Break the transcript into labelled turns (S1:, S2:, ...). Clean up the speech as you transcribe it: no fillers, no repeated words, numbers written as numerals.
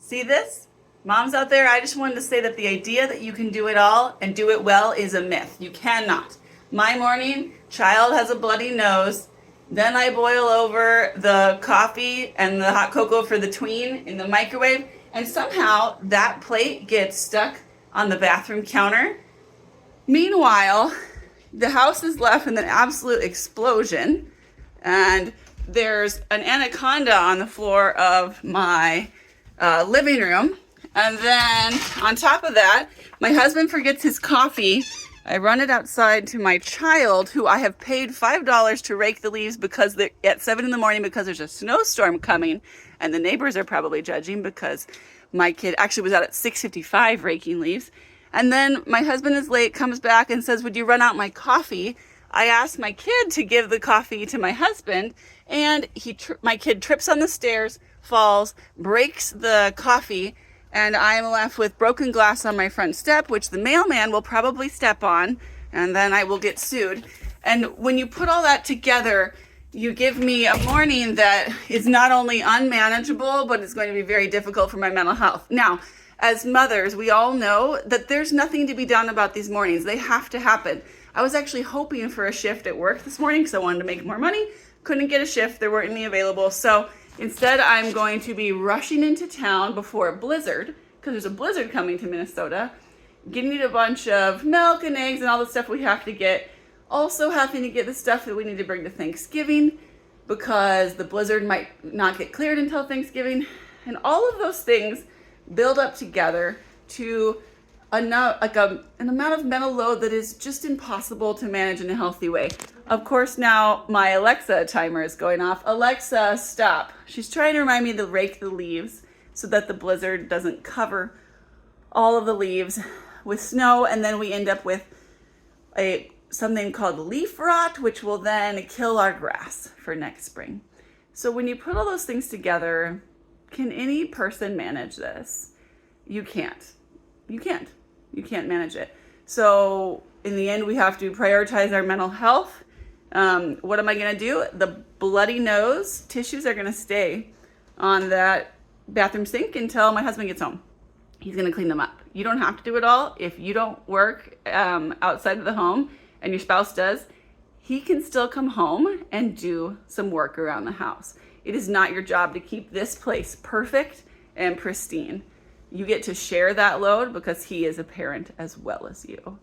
S1: See this? Moms out there, I just wanted to say that the idea that you can do it all and do it well is a myth. You cannot. My morning, child has a bloody nose. Then I boil over the coffee and the hot cocoa for the tween in the microwave. And somehow that plate gets stuck on the bathroom counter. Meanwhile, the house is left in an absolute explosion. And there's an anaconda on the floor of my living room. And then on top of that, my husband forgets his coffee. I run it outside to my child, who I have paid $5 to rake the leaves because they're at 7 in the morning because there's a snowstorm coming. And the neighbors are probably judging because my kid actually was out at 6:55 raking leaves. And then my husband is late, comes back and says, "Would you run out my coffee?" I asked my kid to give the coffee to my husband, and my kid trips on the stairs, falls, breaks the coffee, and I am left with broken glass on my front step, which the mailman will probably step on, and then I will get sued. And when you put all that together, you give me a morning that is not only unmanageable, but it's going to be very difficult for my mental health. Now, as mothers, we all know that there's nothing to be done about these mornings. They have to happen. I was actually hoping for a shift at work this morning because I wanted to make more money. Couldn't get a shift. There weren't any available. So instead, I'm going to be rushing into town before a blizzard, because there's a blizzard coming to Minnesota, getting a bunch of milk and eggs and all the stuff we have to get. Also having to get the stuff that we need to bring to Thanksgiving because the blizzard might not get cleared until Thanksgiving. And all of those things build up together to an amount of mental load that is just impossible to manage in a healthy way. Of course, now my Alexa timer is going off. Alexa, stop. She's trying to remind me to rake the leaves so that the blizzard doesn't cover all of the leaves with snow, and then we end up with something called leaf rot, which will then kill our grass for next spring. So when you put all those things together, can any person manage this? You can't. You can't manage it. So in the end, we have to prioritize our mental health. What am I going to do? The bloody nose tissues are going to stay on that bathroom sink until my husband gets home. He's going to clean them up. You don't have to do it all. If you don't work outside of the home and your spouse does, he can still come home and do some work around the house. It is not your job to keep this place perfect and pristine. You get to share that load because he is a parent as well as you.